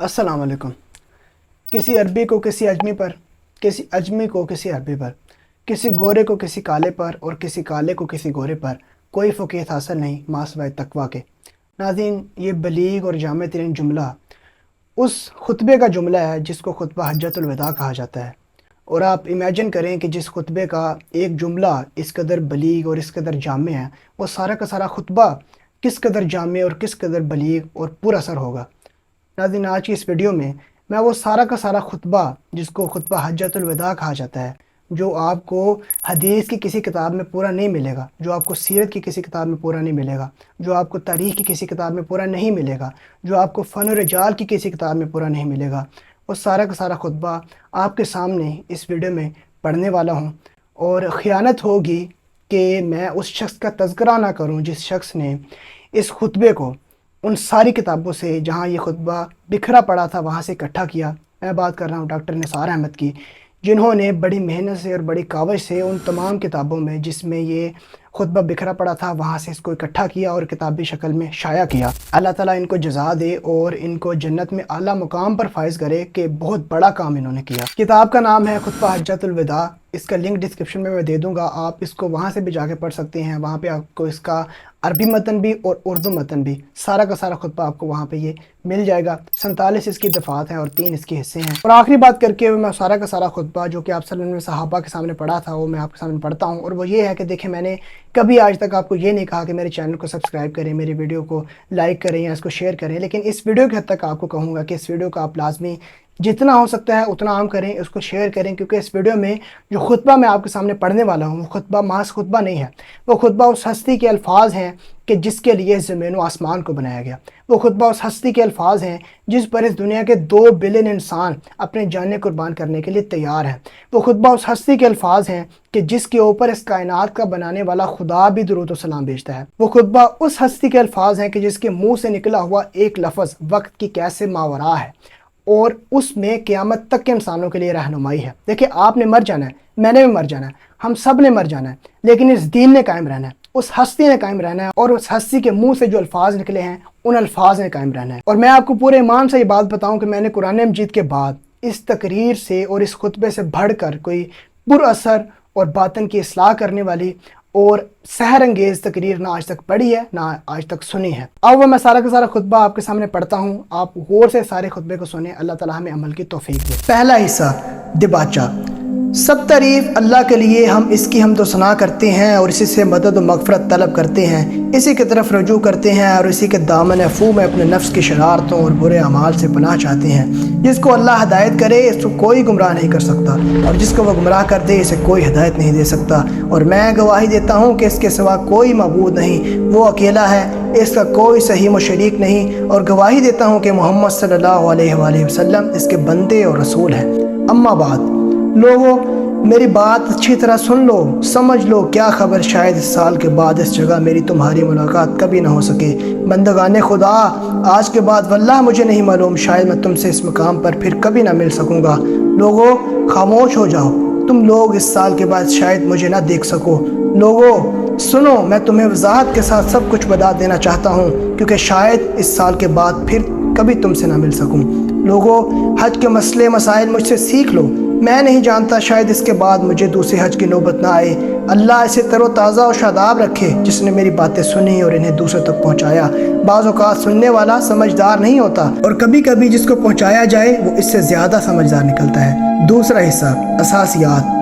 السلام علیکم۔ کسی عربی کو کسی اجمی پر، کسی اجمی کو کسی عربی پر، کسی گورے کو کسی کالے پر اور کسی کالے کو کسی گورے پر کوئی فوقیت حاصل نہیں ماسوائے تقویٰ کے۔ ناظرین، یہ بلیغ اور جامع ترین جملہ اس خطبے کا جملہ ہے جس کو خطبہ حجۃ الوداع کہا جاتا ہے۔ اور آپ امیجن کریں کہ جس خطبے کا ایک جملہ اس قدر بلیغ اور اس قدر جامع ہے، وہ سارا کا سارا خطبہ کس قدر جامع اور کس قدر بلیغ اور پر اثر ہوگا۔ ناظرین، آج کی اس ویڈیو میں وہ سارا کا سارا خطبہ جس کو خطبہ حجۃ الوداع کہا جاتا ہے، جو آپ کو حدیث کی کسی کتاب میں پورا نہیں ملے گا، جو آپ کو سیرت کی کسی کتاب میں پورا نہیں ملے گا، جو آپ کو تاریخ کی کسی کتاب میں پورا نہیں ملے گا، جو آپ کو فن و رجال کی کسی کتاب میں پورا نہیں ملے گا، وہ سارا کا سارا خطبہ آپ کے سامنے اس ویڈیو میں پڑھنے والا ہوں۔ اور خیانت ہوگی کہ میں اس شخص کا تذکرہ نہ کروں جس شخص نے اس خطبے کو ان ساری کتابوں سے جہاں یہ خطبہ بکھرا پڑا تھا وہاں سے اکٹھا کیا۔ میں بات کر رہا ہوں ڈاکٹر نثار احمد کی، جنہوں نے بڑی محنت سے اور بڑی کاوش سے ان تمام کتابوں میں جس میں یہ خطبہ بکھرا پڑا تھا وہاں سے اس کو اکٹھا کیا اور کتابی شکل میں شائع کیا۔ اللہ تعالیٰ ان کو جزا دے اور ان کو جنت میں اعلیٰ مقام پر فائز کرے کہ بہت بڑا کام انہوں نے کیا۔ کتاب کا نام ہے خطبہ حجۃ الوداع۔ اس کا لنک ڈسکرپشن میں دے دوں گا، آپ اس کو وہاں سے بھی جا کے پڑھ سکتے ہیں۔ وہاں پہ آپ کو اس کا عربی متن بھی اور اردو متن بھی، سارا کا سارا خطبہ آپ کو وہاں پہ یہ مل جائے گا۔ 47 اس کی دفعات ہیں اور 3 اس کے حصے ہیں۔ اور آخری بات کر کے میں سارا کا سارا خطبہ جو کہ آپ صلی اللہ علیہ وسلم صحابہ کے سامنے پڑھا تھا وہ میں آپ کے سامنے پڑھتا ہوں، اور وہ یہ ہے کہ دیکھیں، میں نے کبھی آج تک آپ کو یہ نہیں کہا کہ میرے چینل کو سبسکرائب کریں، میری ویڈیو کو لائک کریں یا اس کو شیئر کریں، لیکن اس ویڈیو کے حد تک آپ کو کہوں گا کہ اس ویڈیو کا آپ لازمی جتنا ہو سکتا ہے اتنا عام کریں، اس کو شیئر کریں، کیونکہ اس ویڈیو میں جو خطبہ میں آپ کے سامنے پڑھنے والا ہوں وہ خطبہ محض خطبہ نہیں ہے، وہ خطبہ اس ہستی کے الفاظ ہیں کہ جس کے لیے زمین و آسمان کو بنایا گیا۔ وہ خطبہ اس ہستی کے الفاظ ہیں جس پر اس دنیا کے 2 بلین انسان اپنے جانیں قربان کرنے کے لیے تیار ہیں۔ وہ خطبہ اس ہستی کے الفاظ ہیں کہ جس کے اوپر اس کائنات کا بنانے والا خدا بھی درود و سلام بھیجتا ہے۔ وہ خطبہ اس ہستی کے الفاظ ہیں کہ جس کے منہ سے نکلا ہوا ایک لفظ وقت کی کیسے ماورا ہے اور اس میں قیامت تک کے انسانوں کے لیے رہنمائی ہے۔ دیکھیں، آپ نے مر جانا ہے، میں نے بھی مر جانا ہے، ہم سب نے مر جانا ہے، لیکن اس دین نے قائم رہنا ہے، اس ہستی نے قائم رہنا ہے، اور اس ہستی کے منہ سے جو الفاظ نکلے ہیں ان الفاظ نے قائم رہنا ہے۔ اور میں آپ کو پورے ایمان سے یہ بات بتاؤں کہ میں نے قرآن مجید کے بعد اس تقریر سے اور اس خطبے سے بڑھ کر کوئی پر اثر اور باطن کی اصلاح کرنے والی اور سحر انگیز تقریر نہ آج تک پڑھی ہے نہ آج تک سنی ہے۔ اب وہ میں سارا کا سارا خطبہ آپ کے سامنے پڑھتا ہوں، آپ غور سے سارے خطبے کو سنیں، اللہ تعالیٰ ہمیں عمل کی توفیق دے۔ پہلا حصہ، دباچہ۔ سب تعریف اللہ کے لیے، ہم اس کی حمد و ثنا کرتے ہیں اور اسی سے مدد و مغفرت طلب کرتے ہیں، اسی کی طرف رجوع کرتے ہیں اور اسی کے دامن عفو میں اپنے نفس کی شرارتوں اور برے اعمال سے پناہ چاہتے ہیں۔ جس کو اللہ ہدایت کرے اس کو کوئی گمراہ نہیں کر سکتا، اور جس کو وہ گمراہ کر دے اسے کوئی ہدایت نہیں دے سکتا۔ اور میں گواہی دیتا ہوں کہ اس کے سوا کوئی معبود نہیں، وہ اکیلا ہے، اس کا کوئی صحیح و شریک نہیں، اور گواہی دیتا ہوں کہ محمد صلی اللہ علیہ وآلہ وسلم اس کے بندے اور رسول ہیں۔ اما بعد، لوگوں میری بات اچھی طرح سن لو، سمجھ لو کیا خبر، شاید اس سال کے بعد اس جگہ میری تمہاری ملاقات کبھی نہ ہو سکے۔ بندگان خدا، آج کے بعد واللہ مجھے نہیں معلوم، شاید میں تم سے اس مقام پر پھر کبھی نہ مل سکوں گا۔ لوگوں خاموش ہو جاؤ، تم لوگ اس سال کے بعد شاید مجھے نہ دیکھ سکو۔ لوگوں سنو، میں تمہیں وضاحت کے ساتھ سب کچھ بتا دینا چاہتا ہوں، کیونکہ شاید اس سال کے بعد پھر کبھی تم سے نہ مل سکوں۔ لوگوں حج کے مسئلے مسائل مجھ سے سیکھ لو، میں نہیں جانتا، شاید اس کے بعد مجھے دوسرے حج کی نوبت نہ آئے۔ اللہ اسے تر و تازہ و شاداب رکھے جس نے میری باتیں سنی اور انہیں دوسروں تک پہنچایا۔ بعض اوقات سننے والا سمجھدار نہیں ہوتا، اور کبھی کبھی جس کو پہنچایا جائے وہ اس سے زیادہ سمجھدار نکلتا ہے۔ دوسرا حصہ، اساسیات۔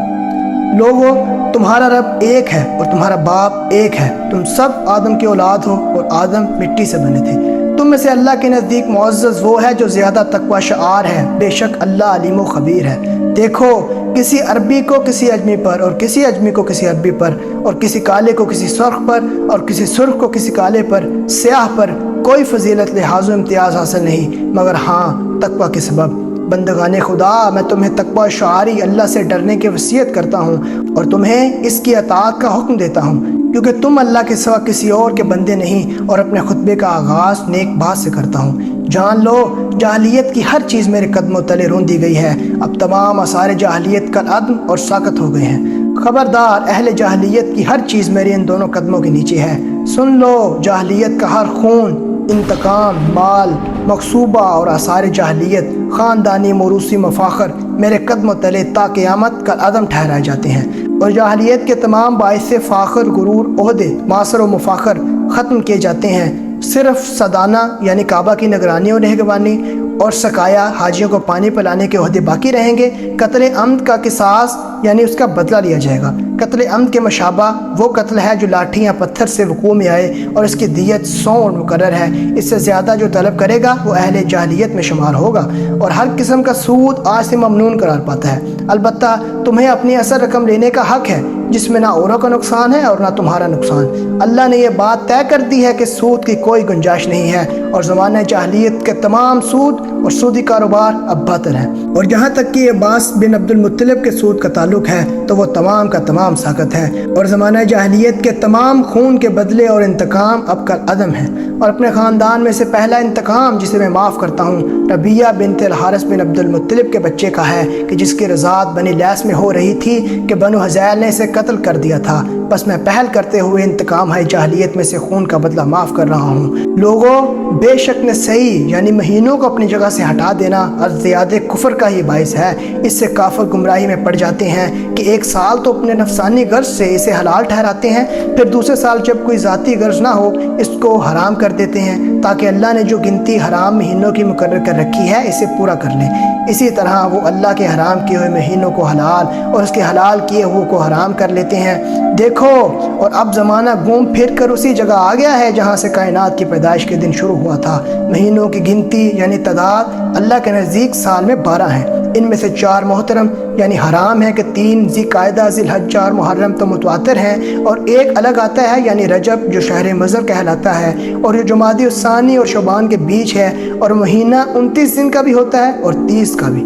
لوگوں تمہارا رب ایک ہے اور تمہارا باپ ایک ہے، تم سب آدم کی اولاد ہو اور آدم مٹی سے بنے تھے۔ تم میں سے اللہ کے نزدیک معزز وہ ہے جو زیادہ تقوی شعار ہے، بے شک اللہ علیم و خبیر ہے۔ دیکھو، کسی عربی کو کسی اجمی پر اور کسی اجمی کو کسی عربی پر اور کسی کالے کو کسی سرخ پر اور کسی سرخ کو کسی کالے پر، سیاہ پر کوئی فضیلت لحاظ و امتیاز حاصل نہیں مگر ہاں تقوی کے سبب۔ بندگان خدا، میں تمہیں تقوی شعاری اللہ سے ڈرنے کی وصیت کرتا ہوں اور تمہیں اس کی اطاعت کا حکم دیتا ہوں، کیونکہ تم اللہ کے سوا کسی اور کے بندے نہیں، اور اپنے خطبے کا آغاز نیک بات سے کرتا ہوں۔ جان لو، جاہلیت کی ہر چیز میرے قدموں تلے رون دی گئی ہے، اب تمام آثار جاہلیت کا عدم اور ساقط ہو گئے ہیں۔ خبردار، اہل جاہلیت کی ہر چیز میرے ان دونوں قدموں کے نیچے ہے۔ سن لو، جاہلیت کا ہر خون انتقام، مال، مغصوبہ اور آثار جاہلیت، خاندانی موروثی مفاخر میرے قدموں تلے تا قیامت کا عدم ٹھہرائے جاتے ہیں، اور جاہلیت کے تمام باعث فاخر، غرور، عہدے، معاصر و مفاخر ختم کیے جاتے ہیں۔ صرف سدانہ یعنی کعبہ کی نگرانی اور نگہبانی اور سقایا حاجیوں کو پانی پلانے کے عہدے باقی رہیں گے۔ قتل عمد کا قصاص یعنی اس کا بدلہ لیا جائے گا۔ قتل عمد کے مشابہ وہ قتل ہے جو لاٹھی یا پتھر سے وقوع میں آئے اور اس کی دیت 100 مقرر ہے۔ اس سے زیادہ جو طلب کرے گا وہ اہل جاہلیت میں شمار ہوگا اور ہر قسم کا سود آج سے ممنون قرار پاتا ہے۔ البتہ تمہیں اپنی اصل رقم لینے کا حق ہے جس میں نہ اوروں کا نقصان ہے اور نہ تمہارا نقصان۔ اللہ نے یہ بات طے کر دی ہے کہ سود کی کوئی گنجائش نہیں ہے اور زمانہ جاہلیت کے تمام سود اور سودی کاروبار اب باطل ہیں۔ اور جہاں تک کہ عباس بن عبد المطلب کے سود کا تعلق ہے تو وہ تمام کا تمام ساقط ہے، اور زمانہ جاہلیت کے تمام خون کے بدلے اور انتقام اب کل عدم ہے۔ اور اپنے خاندان میں سے پہلا انتقام جسے میں معاف کرتا ہوں ربیہ بنت الحارث بن عبد المطلب کے بچے کا ہے کہ جس کی رضاعت بنی لیس میں ہو رہی تھی کہ بنو حذیل نے اسے قتل کر دیا تھا۔ بس میں پہل کرتے ہوئے انتقام ہے جاہلیت میں سے خون کا بدلہ معاف کر رہا ہوں۔ لوگوں، بے شک نے صحیح یعنی مہینوں کو اپنی جگہ سے ہٹا دینا اور زیادہ کفر کا ہی باعث ہے۔ اس سے کافر گمراہی میں پڑ جاتے ہیں کہ ایک سال تو اپنے نفسانی غرض سے اسے حلال ٹھہراتے ہیں، پھر دوسرے سال جب کوئی ذاتی غرض نہ ہو اس کو حرام کر دیتے ہیں تاکہ اللہ نے جو گنتی حرام مہینوں کی مقرر کر رکھی ہے اسے پورا کر لیں۔ اسی طرح وہ اللہ کے حرام کیے ہوئے مہینوں کو حلال اور اس کے حلال کیے ہوئے کو حرام کر لیتے ہیں۔ دیکھو، اور اب زمانہ گھوم پھر کر اسی جگہ آ گیا ہے جہاں سے کائنات کی پیدائش کے دن شروع ہوا تھا۔ مہینوں کی گنتی یعنی تعداد اللہ کے نزدیک سال میں 12 ہیں۔ ان میں سے 4 محترم یعنی حرام ہیں کہ 3 ذی قعدہ، ذی الحجہ اور محرم تو متواتر ہیں، اور ایک الگ آتا ہے یعنی رجب جو شہر مضر کہلاتا ہے اور جو جمادی الثانی اور شعبان کے بیچ ہے، اور مہینہ 29 دن کا بھی ہوتا ہے اور 30 کا بھی۔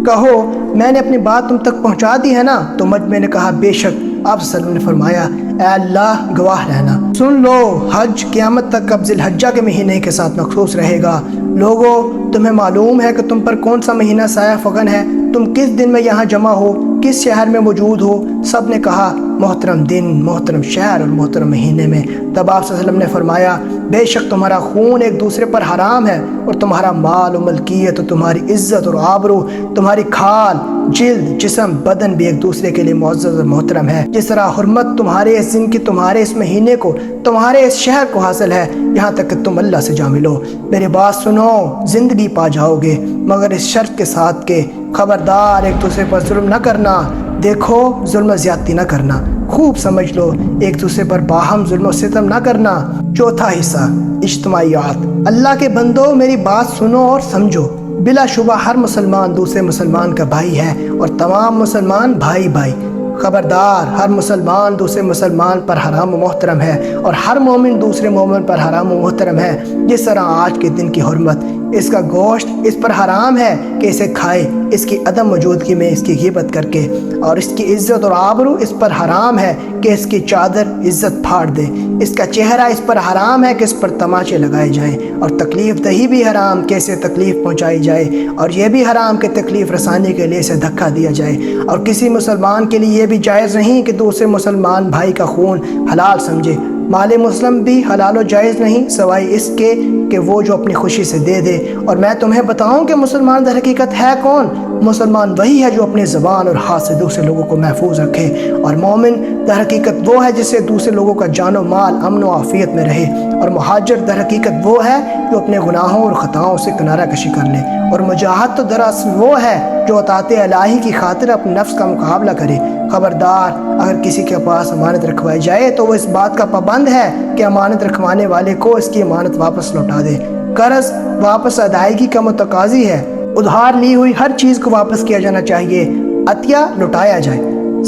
کہو میں نے اپنی بات تم تک پہنچا دی ہے نا؟ تو مجمع نے کہا بے شک۔ آپ صلی اللہ علیہ وسلم نے فرمایا اے اللہ گواہ رہنا، سن لو، حج قیامت تک اب ذی الحجہ کے مہینے کے ساتھ مخصوص رہے گا۔ لوگوں، تمہیں معلوم ہے کہ تم پر کون سا مہینہ سایہ فغن ہے؟ تم کس دن میں یہاں جمع ہو، کس شہر میں موجود ہو؟ سب نے کہا محترم دن، محترم شہر اور محترم مہینے میں۔ تب آپ صلی اللہ علیہ وسلم نے فرمایا بے شک تمہارا خون ایک دوسرے پر حرام ہے، اور تمہارا مال و ملکیت اور تمہاری عزت اور آبرو، تمہاری کھال، جلد، جسم، بدن بھی ایک دوسرے کے لیے معزز اور محترم ہے۔ جس طرح حرمت تمہارے اس دن کی تمہارے اس مہینے کو، تمہارے اس شہر کو حاصل ہے، یہاں تک کہ تم اللہ سے جا ملو۔ میری بات سنو، زندگی پا جاؤ گے، مگر اس شرط کے ساتھ کہ خبردار ایک دوسرے پر ظلم نہ کرنا۔ دیکھو، ظلم و زیادتی نہ کرنا، خوب سمجھ لو، ایک دوسرے پر باہم ظلم و ستم نہ کرنا۔ چوتھا حصہ، اجتماعیات۔ اللہ کے بندو، میری بات سنو اور سمجھو۔ بلا شبہ ہر مسلمان دوسرے مسلمان کا بھائی ہے اور تمام مسلمان بھائی بھائی۔ خبردار، ہر مسلمان دوسرے مسلمان پر حرام و محترم ہے اور ہر مومن دوسرے مومن پر حرام و محترم ہے۔ جس طرح آج کے دن کی حرمت، اس کا گوشت اس پر حرام ہے کہ اسے کھائے، اس کی عدم موجودگی میں اس کی غیبت کر کے، اور اس کی عزت اور آبرو اس پر حرام ہے کہ اس کی چادر عزت پھاڑ دے، اس کا چہرہ اس پر حرام ہے کہ اس پر تماچے لگائے جائیں، اور تکلیف دہی بھی حرام کہ اسے تکلیف پہنچائی جائے، اور یہ بھی حرام کہ تکلیف رسانی کے لیے اسے دھکا دیا جائے۔ اور کسی مسلمان کے لیے یہ بھی جائز نہیں کہ دوسرے مسلمان بھائی کا خون حلال سمجھے۔ مال مسلم بھی حلال و جائز نہیں سوائے اس کے کہ وہ جو اپنی خوشی سے دے دے۔ اور میں تمہیں بتاؤں کہ مسلمان در حقیقت ہے کون؟ مسلمان وہی ہے جو اپنی زبان اور ہاتھ سے دوسرے لوگوں کو محفوظ رکھے، اور مومن در حقیقت وہ ہے جسے دوسرے لوگوں کا جان و مال امن و عافیت میں رہے، اور مہاجر در حقیقت وہ ہے جو اپنے گناہوں اور خطاؤں سے کنارہ کشی کر لے، اور مجاہد تو دراصل وہ ہے جو اطاعت الہی کی خاطر اپنے نفس کا مقابلہ کرے۔ خبردار، اگر کسی کے پاس امانت رکھوائی جائے تو وہ اس بات کا پابند ہے کہ امانت رکھوانے والے کو اس کی امانت واپس لوٹا دے۔ قرض واپس ادائیگی کا متقاضی ہے، ادھار لی ہوئی ہر چیز کو واپس کیا جانا چاہیے، عطیہ لوٹایا جائے۔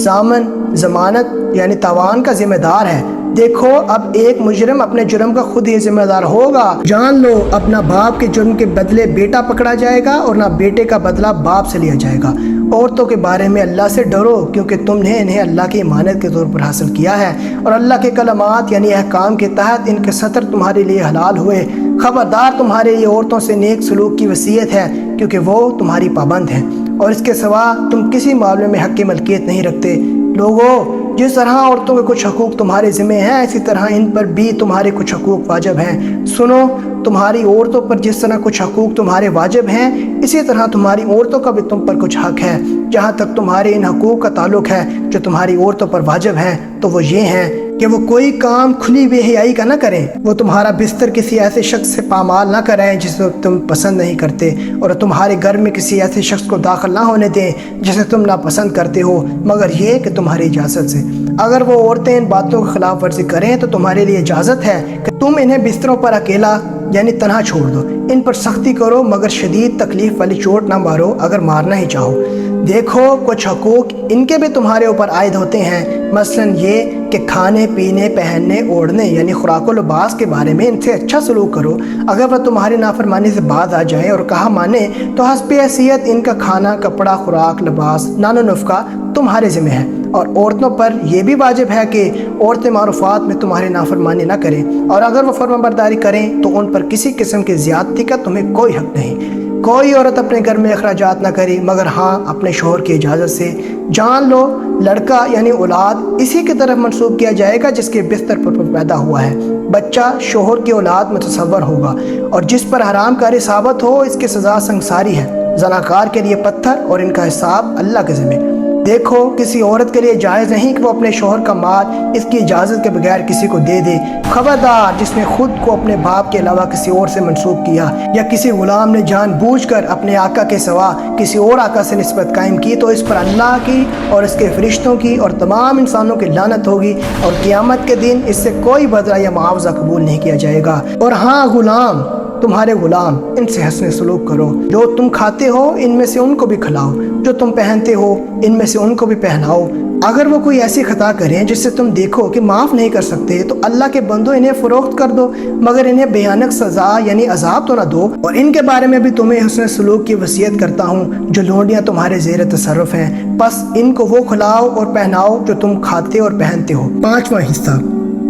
ضامن ضمانت یعنی تاوان کا ذمہ دار ہے۔ دیکھو، اب ایک مجرم اپنے جرم کا خود ہی ذمہ دار ہوگا۔ جان لو، اپنا باپ کے جرم کے بدلے بیٹا پکڑا جائے گا اور نہ بیٹے کا بدلہ باپ سے لیا جائے گا۔ عورتوں کے بارے میں اللہ سے ڈرو کیونکہ تم نے انہیں اللہ کی امانت کے طور پر حاصل کیا ہے، اور اللہ کے کلمات یعنی احکام کے تحت ان کے سطر تمہارے لیے حلال ہوئے۔ خبردار، تمہارے لیے عورتوں سے نیک سلوک کی وصیت ہے کیونکہ وہ تمہاری پابند ہیں، اور اس کے سوا تم کسی معاملے میں حق کی ملکیت نہیں رکھتے۔ لوگوں، جس طرح عورتوں کے کچھ حقوق تمہارے ذمہ ہیں اسی طرح ان پر بھی تمہارے کچھ حقوق واجب ہیں۔ سنو، تمہاری عورتوں پر جس طرح کچھ حقوق تمہارے واجب ہیں اسی طرح تمہاری عورتوں کا بھی تم پر کچھ حق ہے۔ جہاں تک تمہارے ان حقوق کا تعلق ہے جو تمہاری عورتوں پر واجب ہیں تو وہ یہ ہیں کہ وہ کوئی کام کھلی بے حیائی کا نہ کریں، وہ تمہارا بستر کسی ایسے شخص سے پامال نہ کریں جسے تم پسند نہیں کرتے، اور تمہارے گھر میں کسی ایسے شخص کو داخل نہ ہونے دیں جسے تم ناپسند کرتے ہو مگر یہ کہ تمہاری اجازت سے۔ اگر وہ عورتیں ان باتوں کی خلاف ورزی کریں تو تمہارے لیے اجازت ہے کہ تم انہیں بستروں پر اکیلا یعنی تنہا چھوڑ دو۔ ان پر سختی کرو مگر شدید تکلیف والی چوٹ نہ مارو اگر مارنا ہی چاہو۔ دیکھو، کچھ حقوق ان کے بھی تمہارے اوپر عائد ہوتے ہیں، مثلا یہ کہ کھانے پینے پہننے اوڑھنے یعنی خوراک و لباس کے بارے میں ان سے اچھا سلوک کرو۔ اگر وہ تمہاری نافرمانی سے باز آ جائیں اور کہا مانے تو حسب حیثیت ان کا کھانا کپڑا خوراک لباس نان و نفقہ تمہارے ذمہ ہے۔ اور عورتوں پر یہ بھی واجب ہے کہ عورتیں معروفات میں تمہاری نافرمانی نہ کریں، اور اگر وہ فرما برداری کریں تو ان پر کسی قسم کی زیادتی کا تمہیں کوئی حق نہیں۔ کوئی عورت اپنے گھر میں اخراجات نہ کرے مگر ہاں اپنے شوہر کی اجازت سے۔ جان لو، لڑکا یعنی اولاد اسی کی طرف منسوب کیا جائے گا جس کے بستر پر پیدا ہوا ہے۔ بچہ شوہر کی اولاد متصور ہوگا، اور جس پر حرام کاری ثابت ہو اس کی سزا سنگساری ہے۔ زناکار کے لیے پتھر اور ان کا حساب اللہ کے ذمہ۔ دیکھو، کسی عورت کے لیے جائز نہیں کہ وہ اپنے شوہر کا مال اس کی اجازت کے بغیر کسی کو دے دے۔ خبردار، جس نے خود کو اپنے باپ کے علاوہ کسی اور سے منسوب کیا یا کسی غلام نے جان بوجھ کر اپنے آقا کے سوا کسی اور آقا سے نسبت قائم کی تو اس پر اللہ کی اور اس کے فرشتوں کی اور تمام انسانوں کی لعنت ہوگی، اور قیامت کے دن اس سے کوئی بدلہ یا معاوضہ قبول نہیں کیا جائے گا۔ اور ہاں غلام، تمہارے غلام، ان سے حسن سلوک کرو۔ جو تم کھاتے ہو ان میں سے ان کو بھی کھلاؤ، جو تم پہنتے ہو ان میں سے ان کو بھی پہناؤ۔ اگر وہ کوئی ایسی خطا کریں جس سے تم دیکھو کہ معاف نہیں کر سکتے تو اللہ کے بندو انہیں فروخت کر دو، مگر انہیں بھیانک سزا یعنی عذاب تو نہ دو۔ اور ان کے بارے میں بھی تمہیں حسن سلوک کی وصیت کرتا ہوں جو لونڈیاں تمہارے زیر تصرف ہیں، بس ان کو وہ کھلاؤ اور پہناؤ جو تم کھاتے اور پہنتے ہو۔ پانچواں حصہ،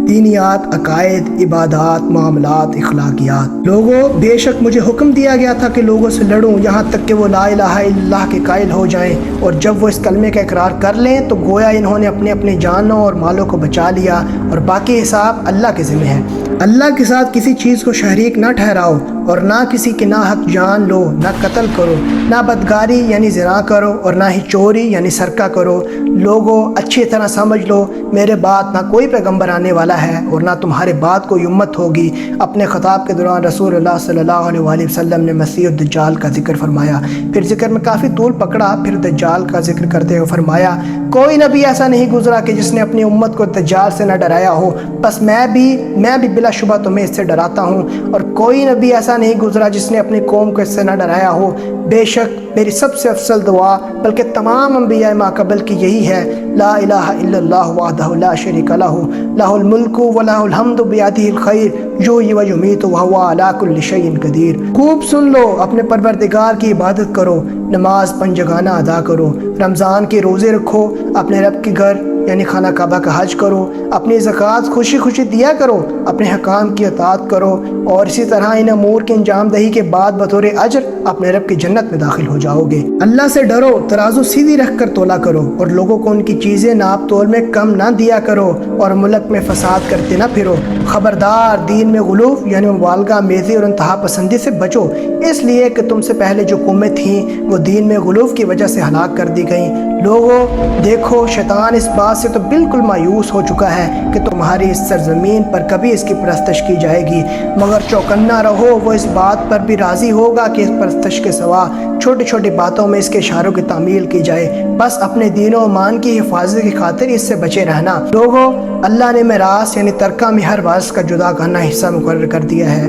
دینیات، عقائد، عبادات، معاملات، اخلاقیات۔ لوگوں، بے شک مجھے حکم دیا گیا تھا کہ لوگوں سے لڑوں یہاں تک کہ وہ لا الہ الا اللہ کے قائل ہو جائیں، اور جب وہ اس کلمے کا اقرار کر لیں تو گویا انہوں نے اپنے جانوں اور مالوں کو بچا لیا، اور باقی حساب اللہ کے ذمہ ہے۔ اللہ کے ساتھ کسی چیز کو شریک نہ ٹھہراؤ، اور نہ کسی کی ناحق جان لو، نہ قتل کرو، نہ بدکاری یعنی زنا کرو، اور نہ ہی چوری یعنی سرقہ کرو۔ لوگوں، اچھی طرح سمجھ لو، میرے بعد نہ کوئی پیغمبر آنے والا ہے اور نہ تمہارے بعد کوئی امت ہوگی۔ اپنے خطاب کے دوران رسول اللہ صلی اللہ علیہ وآلہ وسلم نے مسیح الدجال کا ذکر فرمایا، پھر ذکر میں کافی طول پکڑا، پھر دجال کا ذکر کرتے ہوئے فرمایا، کوئی نبی ایسا نہیں گزرا کہ جس نے اپنی امت کو دجال سے نہ ڈرایا ہو، بس میں بھی بلا شبہ تمہیں اس سے ڈراتا ہوں، اور کوئی نبی ایسا نہیں گزرا جس نے اپنی قوم کو اس سے نہ ڈرایا ہو۔ بے شک میری سب سے افضل دعا بلکہ تمام انبیاء ما قبل کی یہی ہے، لا الہ الا اللہ وحدہ لا شریک لہ، لہ الملک و لہ الحمد بیدہ الخیر، یحیی و یمیت وہو علی کل شیء قدیر۔ خوب سن لو، اپنے پروردگار کی عبادت کرو، نماز پنجگانہ ادا کرو، رمضان کے روزے رکھو، اپنے رب کے گھر یعنی خانہ کعبہ کا حج کرو، اپنی زکوٰۃ خوشی خوشی دیا کرو، اپنے حکام کی اطاعت کرو، اور اسی طرح ان امور کی انجام دہی کے بعد بطور اجر اپنے رب کی جنت میں داخل ہو جاؤ گے۔ اللہ سے ڈرو، ترازو سیدھی رکھ کر تولا کرو، اور لوگوں کو ان کی چیزیں ناپ تول میں کم نہ دیا کرو، اور ملک میں فساد کرتے نہ پھرو۔ خبردار، دین میں غلو یعنی مبالغہ میزی اور انتہا پسندی سے بچو، اس لیے کہ تم سے پہلے جو قومیں تھیں وہ دین میں غلو کی وجہ سے ہلاک کر دی گئیں۔ لوگوں، دیکھو، شیطان اس بات سے تو بالکل مایوس ہو چکا ہے کہ تمہاری اس سرزمین پر کبھی اس کی پرستش کی جائے گی، مگر چوکنا رہو، وہ اس بات پر بھی راضی ہوگا کہ اس پرستش کے سوا چھوٹی چھوٹی باتوں میں اس کے اشاروں کی تعمیل کی جائے۔ بس اپنے دین و ایمان کی حفاظت کی خاطر اس سے بچے رہنا۔ لوگوں، اللہ نے میراث یعنی ترکہ میں ہر وارث کا جدا کرنا حصہ مقرر کر دیا ہے،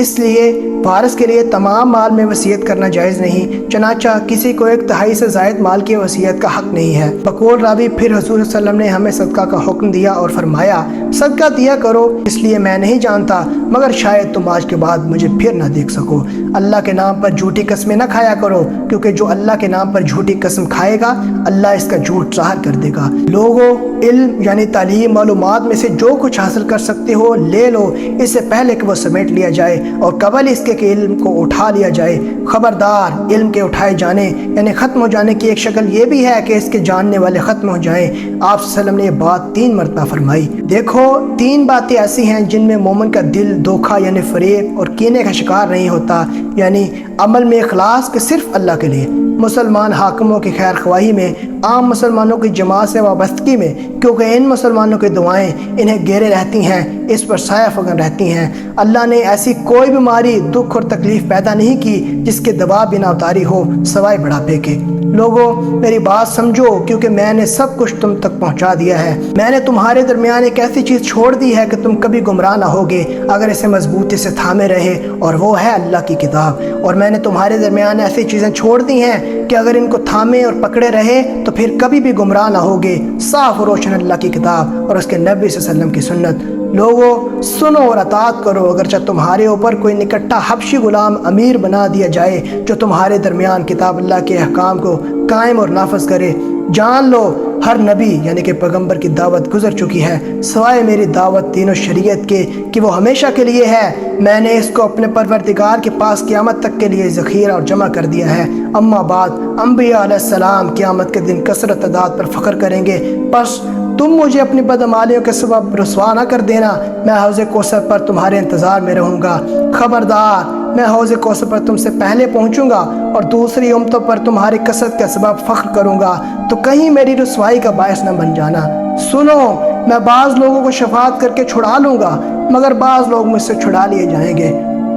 اس لیے وارث کے لیے تمام مال میں وصیت کرنا جائز نہیں، چنانچہ کسی کو 1/3 سے زائد مال کی وصیت کا حق نہیں ہے۔ بقول راوی، پھر حضور صلی اللہ علیہ وسلم نے ہمیں صدقہ کا حکم دیا اور فرمایا، صدقہ دیا کرو، اس لیے میں نہیں جانتا مگر شاید تم آج کے بعد مجھے پھر نہ دیکھ سکو۔ اللہ کے نام پر جھوٹی قسمیں نہ کھایا کرو، کیونکہ جو اللہ کے نام پر جھوٹی قسم کھائے گا اللہ اس کا جھوٹ ظاہر کر دے گا۔ لوگوں، علم یعنی تعلیم، معلومات میں سے جو کچھ حاصل کر سکتے ہو لے لو، اس سے پہلے کہ وہ سمیٹ لیا جائے، اور قبل اس کے کہ علم کو اٹھا لیا جائے۔ خبردار، علم کے اٹھائے جانے یعنی ختم ہو جانے کی ایک شکل یہ بھی ہے کہ اس کے جاننے والے ختم ہو جائیں۔ آپ صلی اللہ علیہ وسلم نے یہ بات 3 مرتبہ فرمائی۔ دیکھو 3 باتیں ایسی ہیں جن میں مومن کا دل دھوکہ یعنی فریب اور کینے کا شکار نہیں ہوتا، یعنی عمل میں اخلاص کہ صرف اللہ کے لیے، مسلمان حاکموں کی خیر خواہی میں، عام مسلمانوں کی جماعت سے وابستگی میں، کیونکہ ان مسلمانوں کی دعائیں انہیں گھیرے رہتی ہیں، اس پر سایہ فگن رہتی ہیں۔ اللہ نے ایسی کوئی بیماری، دکھ اور تکلیف پیدا نہیں کی جس کے دوا بھی نہ اتاری ہو سوائے بڑھاپے کے۔ لوگوں میری بات سمجھو، کیونکہ میں نے سب کچھ تم تک پہنچا دیا ہے۔ میں نے تمہارے درمیان ایک ایسی چیز چھوڑ دی ہے کہ تم کبھی گمراہ نہ ہوگے اگر اسے مضبوطی سے تھامے رہے، اور وہ ہے اللہ کی کتاب۔ اور میں نے تمہارے درمیان ایسی چیزیں چھوڑ دی ہیں کہ اگر ان کو تھامے اور پکڑے رہے تو پھر کبھی بھی گمراہ نہ ہوگے۔ صاف و روشن اللہ کی کتاب اور اس کے نبی صلی اللہ علیہ وسلم کی سنت۔ لوگوں سنو اور اطاعت کرو، اگرچہ تمہارے اوپر کوئی نکٹا حبشی غلام امیر بنا دیا جائے جو تمہارے درمیان کتاب اللہ کے احکام کو قائم اور نافذ کرے۔ جان لو ہر نبی یعنی کہ پیغمبر کی دعوت گزر چکی ہے سوائے میری دعوت دین و شریعت کے کہ وہ ہمیشہ کے لیے ہے۔ میں نے اس کو اپنے پروردگار کے پاس قیامت تک کے لیے ذخیرہ اور جمع کر دیا ہے۔ اما بعد، انبیاء علیہ السلام قیامت کے دن کثرت تعداد پر فخر کریں گے، پس تم مجھے اپنی بدعمالیوں کے سبب رسوا نہ کر دینا۔ میں حوض کوثر پر تمہارے انتظار میں رہوں گا۔ خبردار، میں حوض کوثر پر تم سے پہلے پہنچوں گا اور دوسری امتوں پر تمہاری کثرت کے سبب فخر کروں گا، تو کہیں میری رسوائی کا باعث نہ بن جانا۔ سنو، میں بعض لوگوں کو شفاعت کر کے چھڑا لوں گا، مگر بعض لوگ مجھ سے چھڑا لیے جائیں گے۔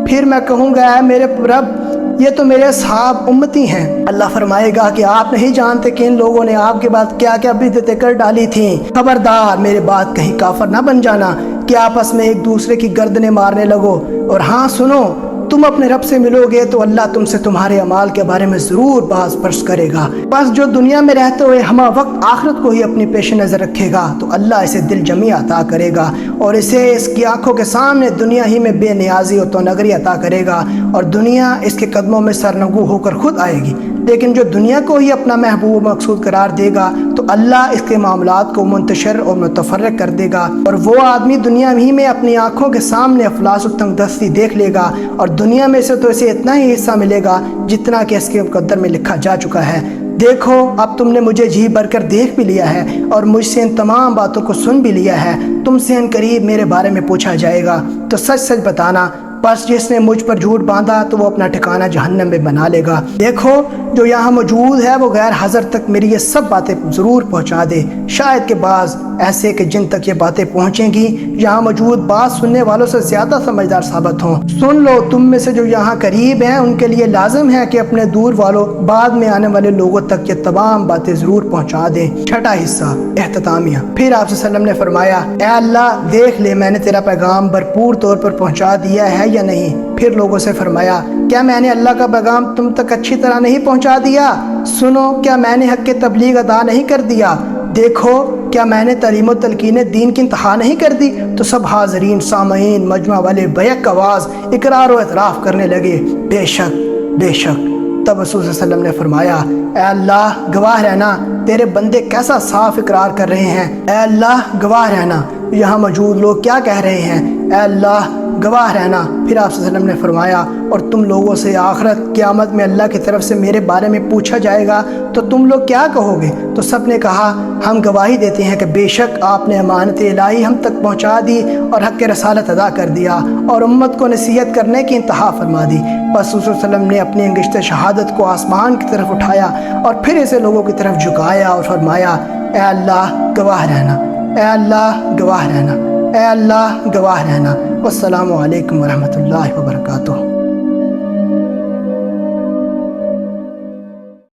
پھر میں کہوں گا، اے میرے رب، یہ تو میرے اصحاب امتی ہیں۔ اللہ فرمائے گا کہ آپ نہیں جانتے کہ ان لوگوں نے آپ کے بعد کیا کیا بدعتیں کر ڈالی تھیں۔ خبردار، میرے بعد کہیں کافر نہ بن جانا کہ آپس میں ایک دوسرے کی گردنیں مارنے لگو۔ اور ہاں سنو، تم اپنے رب سے ملو گے تو اللہ تم سے تمہارے اعمال کے بارے میں ضرور باز پرس کرے گا۔ بس جو دنیا میں رہتے ہوئے ہمہ وقت آخرت کو ہی اپنی پیش نظر رکھے گا تو اللہ اسے دل جمی عطا کرے گا اور اسے اس کی آنکھوں کے سامنے دنیا ہی میں بے نیازی و تونگری عطا کرے گا، اور دنیا اس کے قدموں میں سرنگو ہو کر خود آئے گی۔ لیکن جو دنیا کو ہی اپنا محبوب مقصود قرار دے گا تو اللہ اس کے معاملات کو منتشر اور متفرق کر دے گا، اور وہ آدمی دنیا ہی میں اپنی آنکھوں کے سامنے افلاس و تنگ دستی دیکھ لے گا، اور دنیا میں سے تو اسے اتنا ہی حصہ ملے گا جتنا کہ اس کے مقدر میں لکھا جا چکا ہے۔ دیکھو، اب تم نے مجھے جی بھر کر دیکھ بھی لیا ہے اور مجھ سے ان تمام باتوں کو سن بھی لیا ہے۔ تم سے ان قریب میرے بارے میں پوچھا جائے گا تو سچ سچ بتانا، بس جس نے مجھ پر جھوٹ باندھا تو وہ اپنا ٹھکانہ جہنم میں بنا لے گا۔ دیکھو، جو یہاں موجود ہے وہ غیر حاضر تک میری یہ سب باتیں ضرور پہنچا دے، شاید کہ بعض ایسے کہ جن تک یہ باتیں پہنچیں گی یہاں موجود بات سننے والوں سے زیادہ سمجھدار ثابت ہوں۔ سن لو، تم میں سے جو یہاں قریب ہیں ان کے لیے لازم ہے کہ اپنے دور والوں بعد میں آنے والے لوگوں تک یہ تمام باتیں ضرور پہنچا دیں۔ چھٹا حصہ، اختتامیہ۔ پھر آپ صلی اللہ علیہ وسلم نے فرمایا، اے اللہ، دیکھ لے میں نے تیرا پیغام بھرپور طور پر پہنچا دیا ہے یا نہیں؟ پھر لوگوں سے فرمایا، کیا میں نے اللہ کا پیغام تم تک اچھی طرح نہیں پہنچا دیا؟ سنو، کیا میں نے حق کی تبلیغ ادا نہیں کر دیا؟ دیکھو، کیا میں نے تعلیم و تلقین دین کی انتہا نہیں کر دی؟ تو سب حاضرین سامعین مجمع والے بیک آواز اقرار و اعتراف کرنے لگے، بے شک بے شک۔ تب رسول صلی اللہ علیہ وسلم نے فرمایا، اے اللہ گواہ رہنا، تیرے بندے کیسا صاف اقرار کر رہے ہیں۔ اے اللہ گواہ رہنا، یہاں موجود لوگ کیا کہہ رہے ہیں۔ اے اللہ گواہ رہنا۔ پھر آپ صلی اللہ علیہ وسلم نے فرمایا، اور تم لوگوں سے آخرت قیامت میں اللہ کی طرف سے میرے بارے میں پوچھا جائے گا تو تم لوگ کیا کہو گے؟ تو سب نے کہا، ہم گواہی دیتے ہیں کہ بے شک آپ نے امانت الہی ہم تک پہنچا دی اور حق رسالت ادا کر دیا اور امت کو نصیحت کرنے کی انتہا فرما دی۔ بس رسول صلی اللہ علیہ وسلم نے اپنی انگشت شہادت کو آسمان کی طرف اٹھایا اور پھر اسے لوگوں کی طرف جھکایا اور فرمایا، اے اللہ گواہ رہنا، اے اللہ گواہ رہنا، اے اللہ گواہ رہنا۔ والسلام علیکم ورحمۃ اللہ وبرکاتہ۔